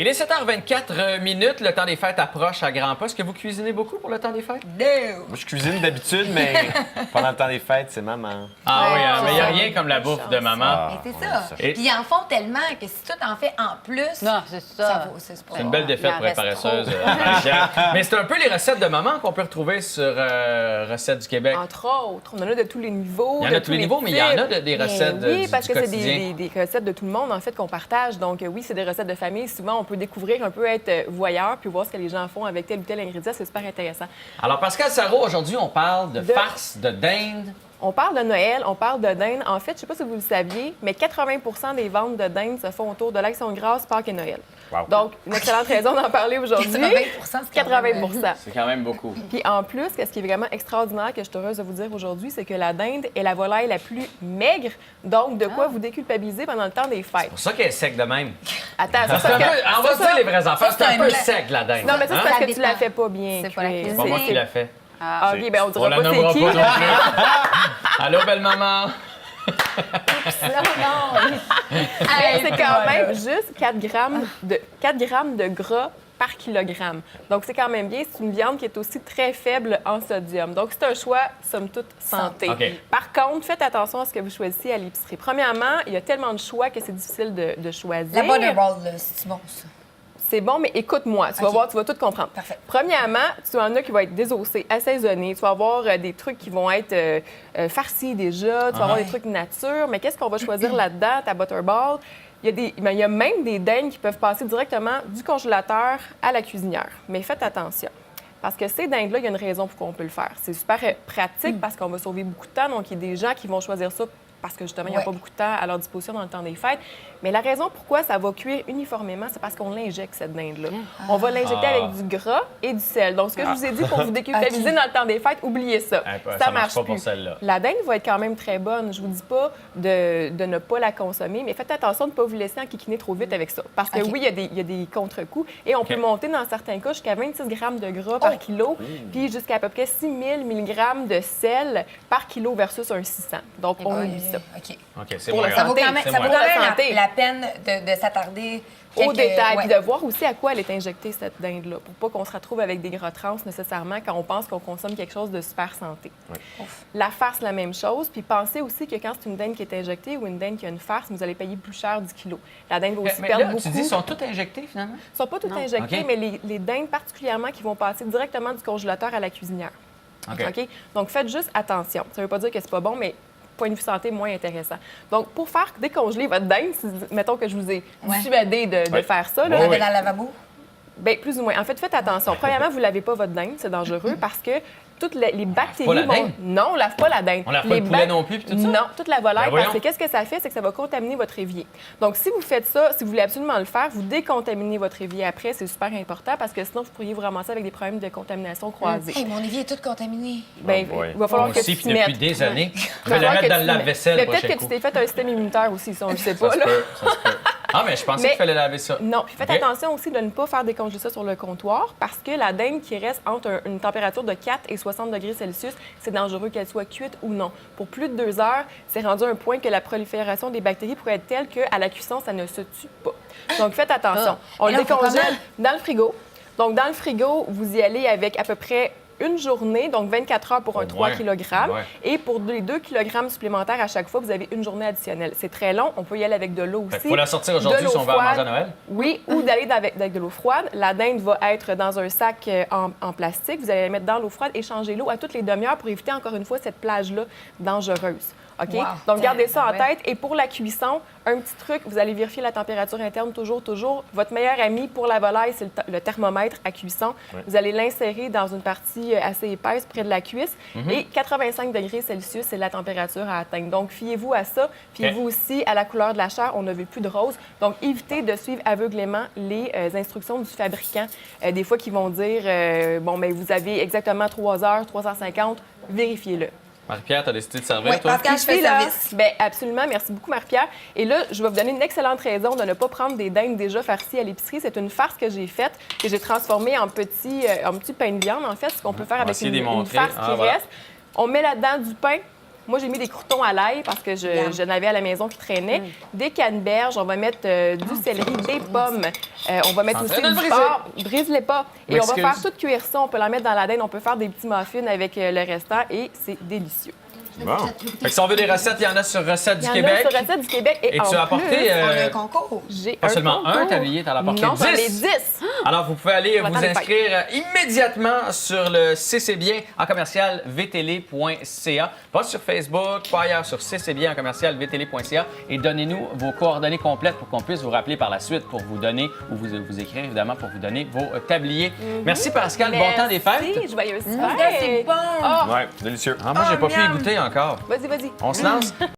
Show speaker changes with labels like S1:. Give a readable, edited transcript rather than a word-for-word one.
S1: Il est 7h24 minutes. Le temps des fêtes approche à grands pas. Est-ce que vous cuisinez beaucoup pour le temps des fêtes?
S2: No!
S3: Moi, je cuisine d'habitude, mais pendant le temps des fêtes, c'est maman.
S1: Ah oui,
S2: Ouais,
S1: mais il n'y a
S2: ouais.
S1: rien comme la bouffe de maman.
S3: Ah,
S2: Mais c'est
S3: ouais,
S2: ça.
S3: ça.
S1: Et-
S2: Puis ils en font tellement que si toi t'en fais en plus,
S4: Non, c'est ça.
S2: ça vaut. C'est pas
S1: C'est une belle défaite
S4: Il en
S1: pour les
S4: reste
S1: paresseuses. Marie-Pierre. Mais c'est un peu les recettes de maman qu'on peut retrouver sur Recettes du Québec.
S5: Entre autres, on en a de tous les niveaux.
S1: Il y en
S5: de
S1: a de tous les niveaux, mais il y en a des
S5: Bien
S1: recettes
S5: Oui,
S1: du
S5: parce que c'est
S1: quotidien.
S5: des recettes de tout le monde, en fait, qu'on partage. Donc, oui, c'est des recettes de famille. Souvent, on peut découvrir un peu, être voyeur, puis voir ce que les gens font avec tel ou tel ingrédient. C'est super intéressant.
S1: Alors, Pascal Sarrault, aujourd'hui, on parle de
S5: De-
S1: farce de dinde.
S5: On parle de Noël, on parle de dinde. En fait, je ne sais pas si vous le saviez, mais 80 des ventes de dinde se font autour de l'Action de grâce, Pâques et Noël.
S3: Wow.
S5: Donc, une excellente raison d'en parler aujourd'hui.
S2: 80 c'est quand même,
S5: 80
S1: C'est quand même beaucoup.
S5: Puis en plus, ce qui est vraiment extraordinaire que je suis heureuse de vous dire aujourd'hui, c'est que la dinde est la volaille la plus maigre. Donc, de quoi vous déculpabiliser pendant le temps des fêtes.
S1: C'est pour ça qu'elle est sec de même.
S5: Attends,
S1: C'est
S5: ça,
S1: un peu,
S5: parce que...
S1: on va se dire les vraies affaires,
S2: ça,
S1: c'est un
S2: c'est
S1: peu
S2: un
S1: sec, la dinde.
S5: Non, mais ça, c'est
S1: Hein?
S5: parce
S2: Ça
S5: que tu la
S2: dépend.
S5: fais pas bien.
S2: C'est pas la
S5: cuire.
S1: C'est pas moi qui l'a fait.
S5: Ah, OK, bien, on
S1: On
S5: dira
S1: la
S5: pas
S1: nommera
S5: c'est
S1: pas
S5: qui.
S1: non plus. Allô, belle-maman?
S5: Mais c'est quand même juste 4 grammes de gras par kilogramme. Donc, c'est quand même bien. C'est une viande qui est aussi très faible en sodium. Donc, c'est un choix, somme toute, santé.
S1: OK.
S5: Par contre, faites attention à ce que vous choisissez à l'épicerie. Premièrement, il y a tellement de choix que c'est difficile de choisir.
S2: La Butterball, là, c'est bon, ça.
S5: C'est bon, mais écoute-moi, tu vas
S2: OK.
S5: voir, tu vas tout comprendre.
S2: Parfait.
S5: Premièrement, tu en as qui vont être désossés, assaisonnés. Tu vas avoir des trucs qui vont être farcis déjà. Tu vas avoir des trucs nature. Mais qu'est-ce qu'on va choisir là-dedans, ta Butterball? Il y a même des dindes qui peuvent passer directement du congélateur à la cuisinière. Mais faites attention. Parce que ces dindes-là, il y a une raison pourquoi on peut le faire. C'est super pratique parce qu'on va sauver beaucoup de temps. Donc, il y a des gens qui vont choisir ça parce que justement, il n'y a
S2: Ouais.
S5: pas beaucoup de temps à leur disposition dans le temps des fêtes. Mais la raison pourquoi ça va cuire uniformément, c'est parce qu'on l'injecte, cette dinde-là. On va l'injecter avec du gras et du sel. Donc, ce que je vous ai dit pour vous déculpabiliser
S2: OK.
S5: dans le temps des fêtes, oubliez ça.
S1: Ça marche pas pour
S5: plus.
S1: celle-là.
S5: La dinde va être quand même très bonne. Je vous dis pas de ne pas la consommer, mais faites attention de ne pas vous laisser enquiquiner trop vite avec ça. Parce que
S2: OK.
S5: oui, il y a des contre-coups. Et on peut monter dans certains cas jusqu'à 26 grammes de gras par kilo, puis jusqu'à à peu près 6000 mg de sel par kilo versus un 600. Donc, on oublie ça.
S2: OK.
S1: OK, c'est
S5: Pour
S1: moins
S5: la
S2: Ça
S1: grave.
S2: vaut quand même,
S1: C'est
S2: ça vaut
S1: moins
S2: quand
S5: grave.
S2: même
S5: Santé.
S2: la peine de s'attarder
S5: Au
S2: quelques-
S5: détail,
S2: ouais.
S5: puis de voir aussi à quoi elle est injectée, cette dinde-là, pour pas qu'on se retrouve avec des gras trans nécessairement quand on pense qu'on consomme quelque chose de super santé. La farce, la même chose. Puis pensez aussi que quand c'est une dinde qui est injectée ou une dinde qui a une farce, vous allez payer plus cher du kilo. La dinde va aussi
S1: Mais
S5: perdre
S1: là,
S5: beaucoup.
S1: tu dis, ils sont tous injectés, finalement?
S5: Ils sont pas toutes injectées,
S1: OK.
S5: mais les dindes particulièrement qui vont passer directement du congélateur à la cuisinière.
S1: OK.
S5: OK? Donc, faites juste attention. Ça ne veut pas dire que c'est pas bon, mais point de vue santé, moins intéressant. Donc, pour faire décongeler votre dinde, mettons que je vous ai
S2: Ouais.
S5: dissuadé de faire ça, là,
S2: On
S1: Oui,
S2: avait
S1: oui.
S2: dans le lavabo.
S5: bien, plus ou moins. En fait, faites attention. Premièrement, vous ne lavez pas votre dinde, c'est dangereux parce que toutes les bactéries
S1: pas la
S5: vont...
S1: dinde?
S5: Non, on ne lave pas la dinde.
S1: On lave pas
S5: Les
S1: le poulet
S5: bac-
S1: non plus, puis tout ça?
S5: Non, toute la volaille,
S1: Ben voyons.
S5: parce que qu'est-ce que ça fait? C'est que ça va contaminer votre évier. Donc, si vous faites ça, si vous voulez absolument le faire, vous décontaminez votre évier après. C'est super important parce que sinon, vous pourriez vous ramasser avec des problèmes de contamination croisée.
S2: Hey, mon évier est tout contaminé.
S5: Ben,
S3: Oh boy.
S5: il va falloir
S1: Moi
S5: que
S1: aussi,
S5: tu
S1: puis
S5: t'y
S1: depuis
S5: mettes.
S1: des années. Je
S5: Il
S1: vais
S5: va
S1: le
S5: falloir
S1: mettre
S5: que
S1: dans
S5: tu
S1: le
S5: t'y mettes.
S1: lave-vaisselle
S5: Mais
S1: le prochain
S5: peut-être que
S1: coup.
S5: tu t'es fait un système immunitaire aussi, ça, on ne sait
S1: Ça
S5: pas.
S1: se
S5: là.
S1: peut, ça se peut. Ah, mais je pensais
S5: Mais-
S1: qu'il fallait laver ça.
S5: Non, puis faites
S1: OK.
S5: attention aussi de ne pas faire décongeler ça sur le comptoir parce que la dinde qui reste entre une température de 4 et 60 degrés Celsius, c'est dangereux qu'elle soit cuite ou non. Pour plus de 2 heures, c'est rendu à un point que la prolifération des bactéries pourrait être telle qu'à la cuisson, ça ne se tue pas. Donc, faites attention. On
S2: Et
S5: le
S2: là, on fait
S5: décongèle
S2: comment?
S5: dans le frigo. Donc, dans le frigo, vous y allez avec à peu près une journée, donc 24 heures pour un
S1: Au
S5: 3
S1: moins.
S5: kg.
S1: Ouais.
S5: Et pour les 2 kg supplémentaires à chaque fois, vous avez une journée additionnelle. C'est très long. On peut y aller avec de l'eau
S1: Fait
S5: aussi.
S1: qu'il faut la sortir aujourd'hui
S5: de l'eau
S1: si on veut la manger à
S5: froide.
S1: Noël.
S5: Oui, ou d'aller avec de l'eau froide. La dinde va être dans un sac en plastique. Vous allez la mettre dans l'eau froide et changer l'eau à toutes les demi-heures pour éviter encore une fois cette plage-là dangereuse. OK?
S2: Wow.
S5: Donc, gardez ça en
S4: Ouais.
S5: tête. Et pour la cuisson, un petit truc, vous allez vérifier la température interne toujours. Votre meilleur ami pour la volaille, c'est le thermomètre à cuisson. Vous allez l'insérer dans une partie assez épaisse près de la cuisse. Et 85 degrés Celsius, c'est la température à atteindre. Donc, fiez-vous à ça. Fiez-vous aussi à la couleur de la chair. On ne veut plus de rose. Donc, évitez de suivre aveuglément les instructions du fabricant. Des fois, qui vont dire, bon, mais vous avez exactement 3 heures, 350. Vérifiez-le.
S1: Marie-Pierre, t'as décidé de servir,
S2: Ouais,
S1: toi?
S2: Pascal, je fais le
S5: Ici, là,
S2: service.
S5: bien, absolument. Merci beaucoup, Marie-Pierre. Et là, je vais vous donner une excellente raison de ne pas prendre des dindes déjà farcies à l'épicerie. C'est une farce que j'ai faite, que j'ai transformée en petit pain de viande, en fait, ce qu'on peut faire avec
S1: essayer
S5: une
S1: d'y montrer.
S5: farce
S1: Ah,
S5: qui
S1: voilà.
S5: reste. On met là-dedans du pain, Moi, j'ai mis des croûtons à l'ail parce que je n'avais à la maison qui traînaient. Des canneberges, on va mettre du céleri, des pommes. On va mettre aussi du porc. Brise-les pas. Et on va faire tout cuire ça. On peut la mettre dans la dinde. On peut faire des petits muffins avec le restant et c'est délicieux.
S1: Bon. Fait que si on veut des recettes, il y en a sur Recettes du
S5: Il y en
S1: Québec.
S5: a sur Recettes du Québec.
S1: Et tu as apporté
S2: On a un concours.
S5: J'ai
S1: pas seulement un tablier, tu en as apporté
S5: non,
S1: 10.
S5: j'en ai 10.
S1: Alors, vous pouvez aller vous
S5: Attends, les
S1: inscrire immédiatement sur le CC Bien en commercial vtl.ca. Pas sur Facebook, pas ailleurs, sur CC Bien en commercial vtl.ca et donnez-nous vos coordonnées complètes pour qu'on puisse vous rappeler par la suite pour vous donner ou vous écrire évidemment pour vous donner vos tabliers. Merci Pascal, bon temps des fêtes.
S5: Merci, joyeuse
S2: C'est
S5: fête.
S2: bon.
S5: Ah,
S3: Ouais, délicieux.
S1: Ah, moi, j'ai pas pu y
S2: miam.
S1: goûter encore.
S5: vas-y, vas-y.
S1: On se lance?